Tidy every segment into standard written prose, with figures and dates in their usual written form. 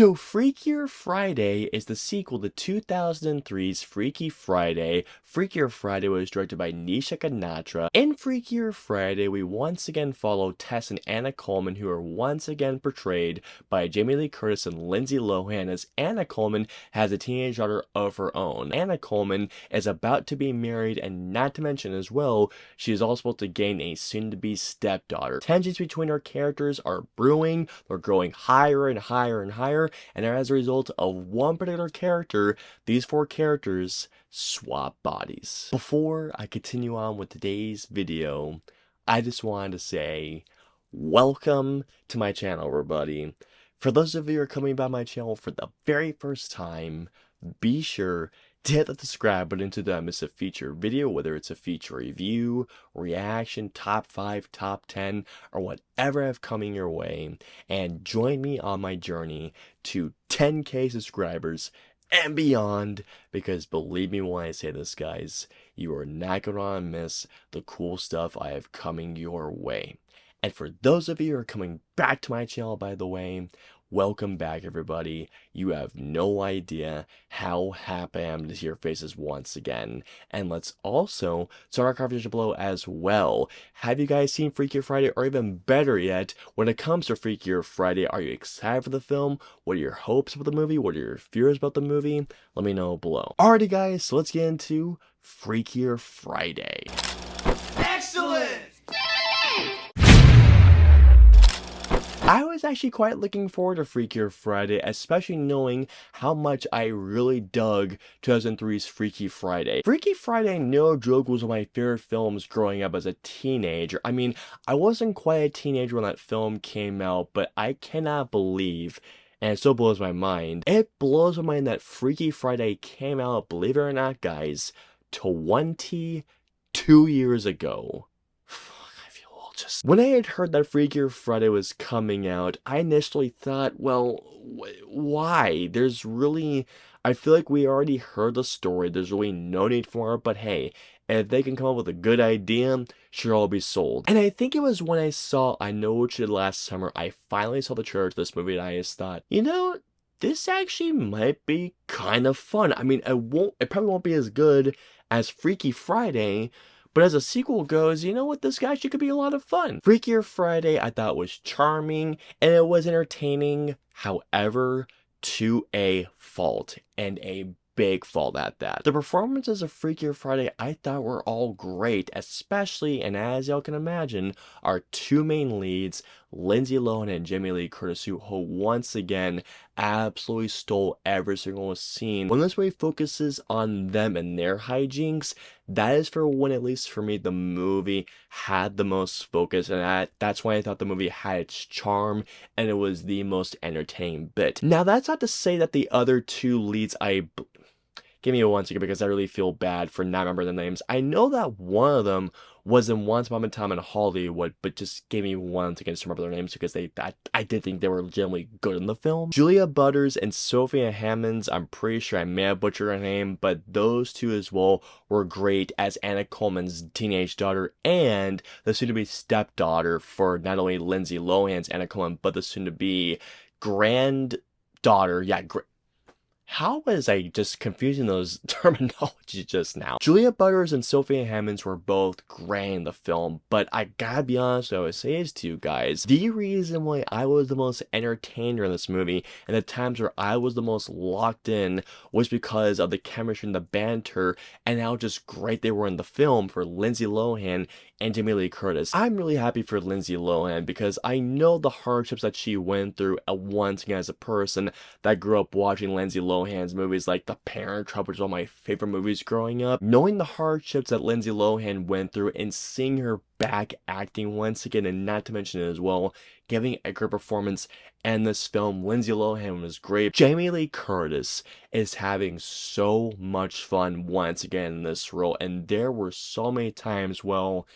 So Freakier Friday is the sequel to 2003's Freaky Friday. Freakier Friday was directed by Nisha Ganatra. In Freakier Friday, we once again follow Tess and Anna Coleman, who are once again portrayed by Jamie Lee Curtis and Lindsey Lohan, as Anna Coleman has a teenage daughter of her own. Anna Coleman is about to be married, and not to mention as well, she is also about to gain a soon-to-be stepdaughter. Tensions between our characters are brewing, they're growing higher and higher and higher, and as a result of one particular character, these four characters swap bodies. Before I continue on with today's video, I just wanted to say, welcome to my channel, everybody. For those of you who are coming by my channel for the very first time, be sure to hit the subscribe button to not miss a feature video, whether it's a feature review, reaction, top 5, top 10, or whatever I have coming your way, and join me on my journey to 10K subscribers and beyond, because believe me when I say this, guys, you are not going to miss the cool stuff I have coming your way. And for those of you who are coming back to my channel, by the way, welcome back, everybody. You have no idea how happy I am to see your faces once again. And let's also start our conversation below as well. Have you guys seen Freakier Friday? Or even better yet, when it comes to Freakier Friday, are you excited for the film? What are your hopes about the movie? What are your fears about the movie? Let me know below. Alrighty, guys, so let's get into Freakier Friday. Excellent! I was actually quite looking forward to Freakier Friday, especially knowing how much I really dug 2003's Freaky Friday. Freaky Friday, no joke, was one of my favorite films growing up as a teenager. I mean, I wasn't quite a teenager when that film came out, but I cannot believe, and it still blows my mind, it blows my mind that Freaky Friday came out, believe it or not, guys, 22 years ago. When I had heard that Freakier Friday was coming out, I initially thought, well, why? There's really, I feel like we already heard the story, there's really no need for it, but hey, if they can come up with a good idea, sure, I'll be sold. And I think it was when I saw I Know What You Did Last Summer, I finally saw the trailer to this movie, and I just thought, you know, this actually might be kind of fun. I mean, it probably won't be as good as Freaky Friday, but as a sequel goes, you know what, this actually could be a lot of fun. Freakier Friday I thought was charming, and it was entertaining, however, to a fault, and a big fault at that. The performances of Freakier Friday I thought were all great, especially, and as y'all can imagine, our two main leads, Lindsey Lohan and Jamie Lee Curtis, who once again absolutely stole every single scene. When this movie focuses on them and their hijinks, that is for when, at least for me, the movie had the most focus, and that's why I thought the movie had its charm, and it was the most entertaining bit. Now, that's not to say that the other two leads give me 1 second, because I really feel bad for not remembering the names. I know that one of them was in Once Upon a Time in Hollywood, but just give me 1 second to remember their names, because I did think they were legitimately good in the film. Julia Butters and Sophia Hammonds, I'm pretty sure I may have butchered her name, but those two as well were great as Anna Coleman's teenage daughter and the soon-to-be stepdaughter for not only Lindsey Lohan's Anna Coleman, but the soon-to-be granddaughter, how was I just confusing those terminologies just now? Julia Butters and Sophia Hammonds were both great in the film, but I gotta be honest, I would say this to you guys, the reason why I was the most entertained in this movie, and the times where I was the most locked in, was because of the chemistry and the banter, and how just great they were in the film for Lindsey Lohan and Jamie Lee Curtis. I'm really happy for Lindsey Lohan, because I know the hardships that she went through once again as a person that grew up watching Lindsey Lohan's movies like The Parent Trap, which is one of my favorite movies growing up. Knowing the hardships that Lindsey Lohan went through and seeing her back acting once again, and not to mention as well, giving a great performance in this film. Lindsey Lohan was great. Jamie Lee Curtis is having so much fun once again in this role, and there were so many times, well,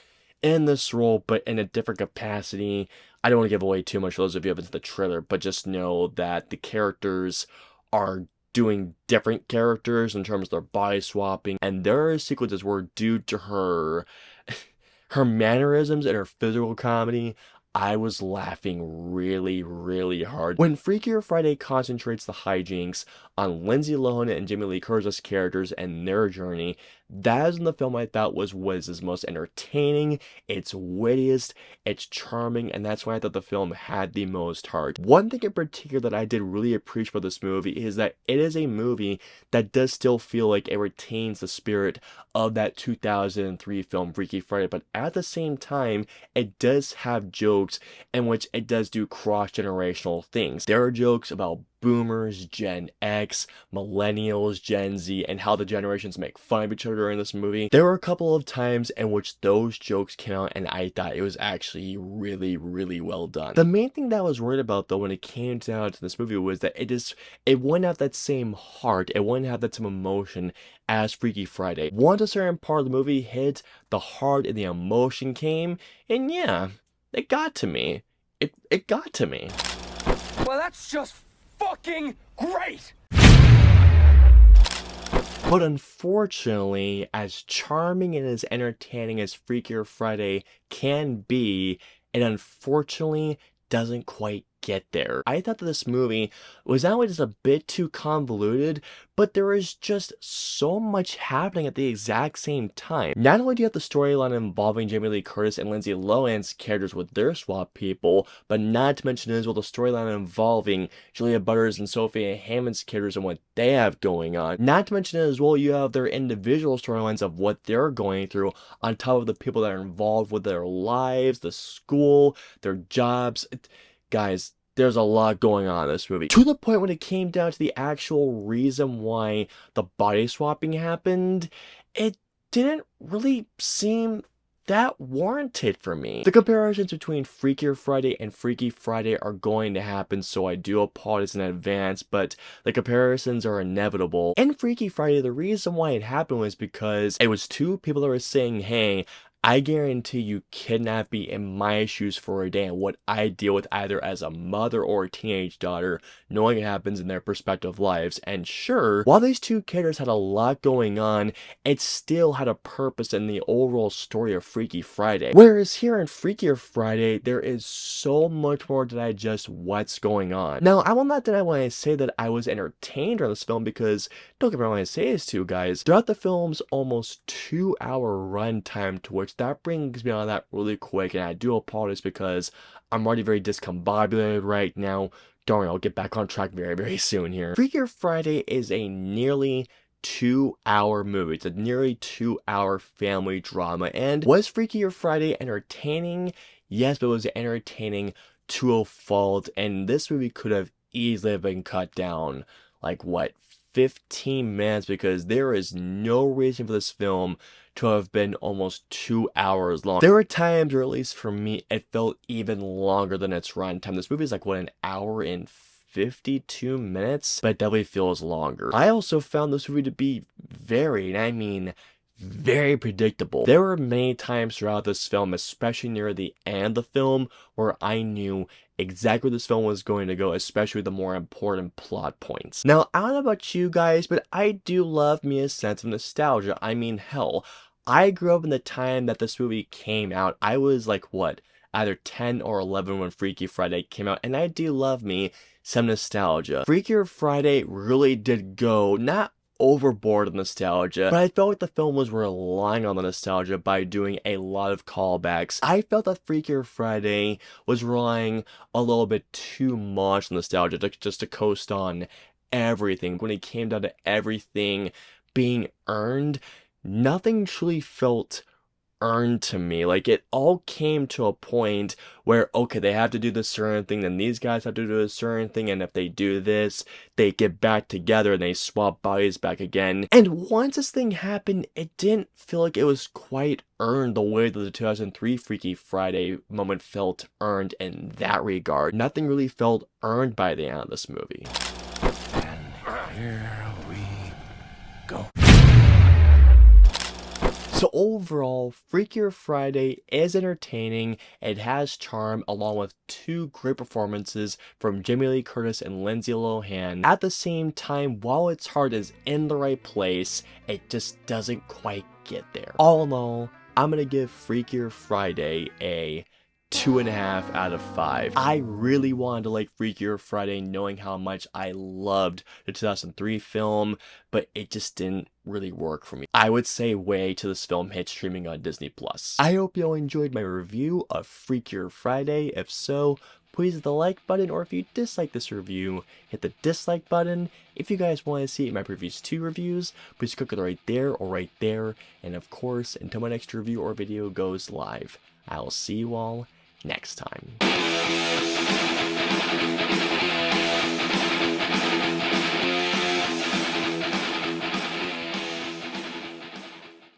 in this role, but in a different capacity. I don't want to give away too much for those of you who haven't seen the trailer, but just know that the characters are doing different characters in terms of their body swapping, and there are sequences where, due to her mannerisms and her physical comedy, I was laughing really, really hard. When Freakier Friday concentrates the hijinks on Lindsey Lohan and Jamie Lee Curtis' characters and their journey, that is when the film I thought was its most entertaining, its wittiest, it's charming, and that's why I thought the film had the most heart. One thing in particular that I did really appreciate about this movie is that it is a movie that does still feel like it retains the spirit of that 2003 film Freaky Friday, but at the same time, it does have jokes in which it does do cross-generational things. There are jokes about boomers, Gen X, millennials, Gen Z, and how the generations make fun of each other in this movie. There were a couple of times in which those jokes came out and I thought it was actually really, really well done. The main thing that I was worried about though when it came down to this movie was that it wouldn't have that same heart, it wouldn't have that same emotion as Freaky Friday. Once a certain part of the movie hit, the heart and the emotion came, and yeah, it got to me. It got to me. Well, that's just fucking great! But unfortunately, as charming and as entertaining as Freakier Friday can be, it unfortunately doesn't quite get there. I thought that this movie was not only just a bit too convoluted, but there is just so much happening at the exact same time. Not only do you have the storyline involving Jamie Lee Curtis and Lindsay Lohan's characters with their swap people, but not to mention as well the storyline involving Julia Butters and Sophia Hammond's characters and what they have going on. Not to mention as well you have their individual storylines of what they're going through on top of the people that are involved with their lives, the school, their jobs. Guys, there's a lot going on in this movie. To the point when it came down to the actual reason why the body swapping happened, it didn't really seem that warranted for me. The comparisons between Freakier Friday and Freaky Friday are going to happen, so I do apologize in advance, but the comparisons are inevitable. In Freaky Friday, the reason why it happened was because it was two people that were saying, hey, I guarantee you kidnap me in my shoes for a day and what I deal with either as a mother or a teenage daughter, knowing it happens in their respective lives. And sure, while these two characters had a lot going on, it still had a purpose in the overall story of Freaky Friday. Whereas here in Freakier Friday, there is so much more to digest what's going on. Now, I will not deny when I say that I was entertained on this film because, don't get me wrong when I say this to you guys, throughout the film's almost 2-hour runtime, to which that brings me on that really quick, and I do apologize because I'm already very discombobulated right now. Don't worry, I'll get back on track very, very soon here. Freakier Friday is a nearly 2-hour movie. It's a nearly 2-hour family drama. And was Freakier Friday entertaining? Yes, but it was entertaining to a fault, and this movie could have easily been cut down, like what, 15 minutes, because there is no reason for this film to have been almost 2 hours long. There were times, or at least for me, it felt even longer than its runtime. This movie is like, what, an hour and 52 minutes? But it definitely feels longer. I also found this movie to be very, and I mean very predictable. There were many times throughout this film, especially near the end of the film, where I knew exactly where this film was going to go, especially the more important plot points. Now, I don't know about you guys, but I do love me a sense of nostalgia. I mean, hell, I grew up in the time that this movie came out. I was like, what, either 10 or 11 when Freaky Friday came out, and I do love me some nostalgia. Freakier Friday really did go, not overboard with nostalgia, but I felt like the film was relying on the nostalgia by doing a lot of callbacks. I felt that Freakier Friday was relying a little bit too much on nostalgia just to coast on everything. When it came down to everything being earned, nothing truly felt earned to me. Like, it all came to a point where, okay, they have to do this certain thing, then these guys have to do a certain thing, and if they do this, they get back together and they swap bodies back again. And once this thing happened, it didn't feel like it was quite earned the way that the 2003 Freaky Friday moment felt earned in that regard. Nothing really felt earned by the end of this movie. And here we go. So overall, Freakier Friday is entertaining, it has charm, along with two great performances from Jamie Lee Curtis and Lindsey Lohan. At the same time, while its heart is in the right place, it just doesn't quite get there. All in all, I'm gonna give Freakier Friday a 2.5 out of 5. I really wanted to like Freakier Friday knowing how much I loved the 2003 film, but it just didn't really work for me. I would say wait till this film hits streaming on Disney+. I hope you all enjoyed my review of Freakier Friday. If so, please hit the like button, or if you dislike this review, hit the dislike button. If you guys want to see my previous 2 reviews, please click it right there or right there. And of course, until my next review or video goes live, I will see you all next time.